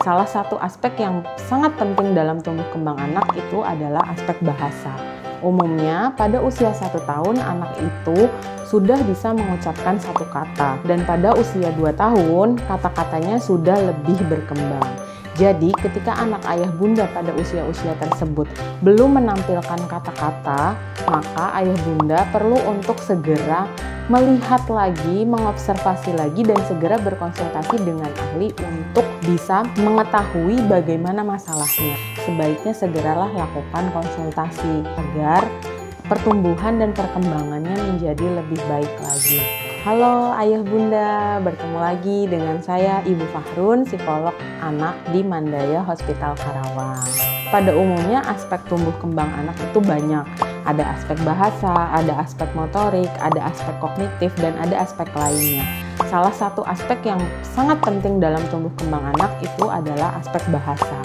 Salah satu aspek yang sangat penting dalam tumbuh kembang anak itu adalah aspek bahasa. Umumnya pada usia 1 tahun anak itu sudah bisa mengucapkan satu kata, dan pada usia 2 tahun kata-katanya sudah lebih berkembang. Jadi ketika anak ayah bunda pada usia-usia tersebut belum menampilkan kata-kata, maka ayah bunda perlu untuk segera melihat lagi, mengobservasi lagi, dan segera berkonsultasi dengan ahli untuk bisa mengetahui bagaimana masalahnya. Sebaiknya segeralah lakukan konsultasi agar pertumbuhan dan perkembangannya menjadi lebih baik lagi. Halo ayah bunda, bertemu lagi dengan saya Ibu Fahrun, psikolog anak di Mandaya Hospital Karawang. Pada umumnya aspek tumbuh kembang anak itu banyak. Ada aspek bahasa, ada aspek motorik, ada aspek kognitif, dan ada aspek lainnya. Salah satu aspek yang sangat penting dalam tumbuh kembang anak itu adalah aspek bahasa.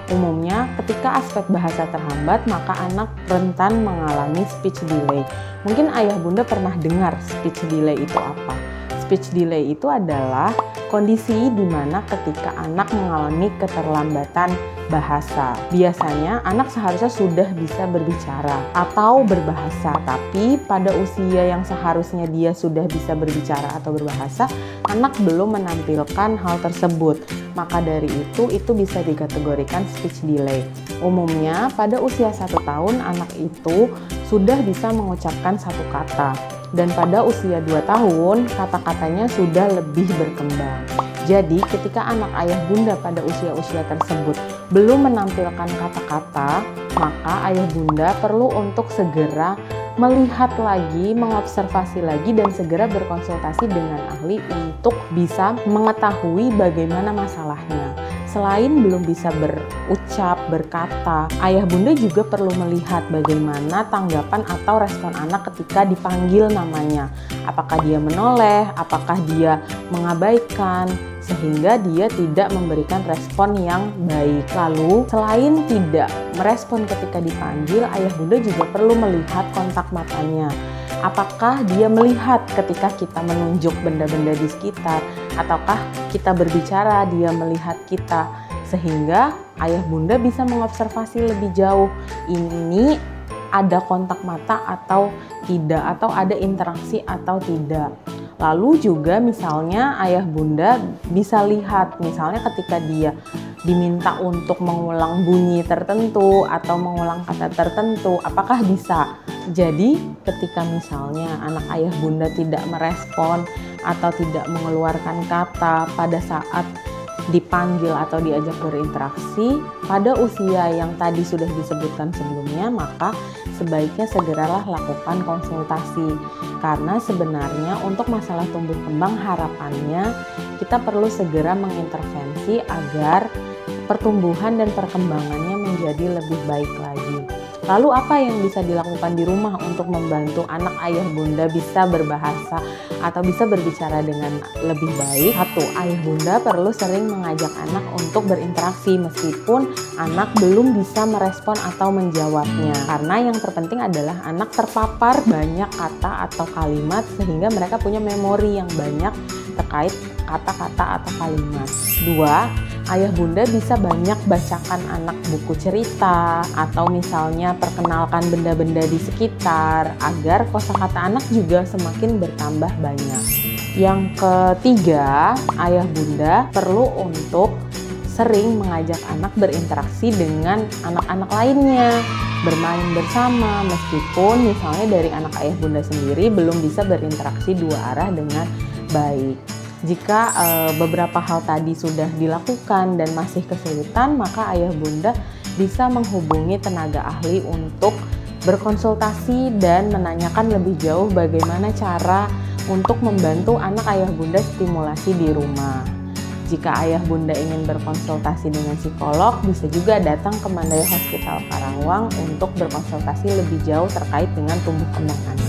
Umumnya, ketika aspek bahasa terhambat, maka anak rentan mengalami speech delay. Mungkin ayah bunda pernah dengar speech delay itu apa? Speech delay itu adalah kondisi di mana ketika anak mengalami keterlambatan bahasa. Biasanya anak seharusnya sudah bisa berbicara atau berbahasa, tapi pada usia yang seharusnya dia sudah bisa berbicara atau berbahasa, anak belum menampilkan hal tersebut. Maka dari itu bisa dikategorikan speech delay. Umumnya pada usia 1 tahun anak itu sudah bisa mengucapkan satu kata, dan pada usia 2 tahun kata-katanya sudah lebih berkembang. Jadi ketika anak ayah bunda pada usia-usia tersebut belum menampilkan kata-kata, maka ayah bunda perlu untuk segera melihat lagi, mengobservasi lagi, dan segera berkonsultasi dengan ahli untuk bisa mengetahui bagaimana masalahnya. Selain belum bisa berucap, berkata, ayah bunda juga perlu melihat bagaimana tanggapan atau respon anak ketika dipanggil namanya. Apakah dia menoleh, apakah dia mengabaikan, sehingga dia tidak memberikan respon yang baik. Lalu, selain tidak merespon ketika dipanggil, ayah bunda juga perlu melihat kontak matanya. Apakah dia melihat ketika kita menunjuk benda-benda di sekitar, ataukah kita berbicara dia melihat kita, sehingga ayah bunda bisa mengobservasi lebih jauh ini ada kontak mata atau tidak, atau ada interaksi atau tidak. Lalu juga misalnya ayah bunda bisa lihat misalnya ketika dia diminta untuk mengulang bunyi tertentu atau mengulang kata tertentu, apakah bisa. Jadi ketika misalnya anak ayah bunda tidak merespon atau tidak mengeluarkan kata pada saat dipanggil atau diajak berinteraksi pada usia yang tadi sudah disebutkan sebelumnya, maka sebaiknya segeralah lakukan konsultasi. Karena sebenarnya untuk masalah tumbuh kembang harapannya kita perlu segera mengintervensi agar pertumbuhan dan perkembangannya menjadi lebih baik lagi. Lalu apa yang bisa dilakukan di rumah untuk membantu anak ayah bunda bisa berbahasa atau bisa berbicara dengan lebih baik? 1. Ayah bunda perlu sering mengajak anak untuk berinteraksi meskipun anak belum bisa merespon atau menjawabnya. Karena yang terpenting adalah anak terpapar banyak kata atau kalimat sehingga mereka punya memori yang banyak terkait kata-kata atau kalimat. 2. Ayah bunda bisa banyak bacakan anak buku cerita atau misalnya perkenalkan benda-benda di sekitar agar kosakata anak juga semakin bertambah banyak. Yang ketiga, ayah bunda perlu untuk sering mengajak anak berinteraksi dengan anak-anak lainnya, bermain bersama meskipun misalnya dari anak ayah bunda sendiri belum bisa berinteraksi dua arah dengan baik. Jika beberapa hal tadi sudah dilakukan dan masih kesulitan, maka ayah bunda bisa menghubungi tenaga ahli untuk berkonsultasi dan menanyakan lebih jauh bagaimana cara untuk membantu anak ayah bunda stimulasi di rumah. Jika ayah bunda ingin berkonsultasi dengan psikolog, bisa juga datang ke Mandaya Hospital Karawang untuk berkonsultasi lebih jauh terkait dengan tumbuh kembang anak.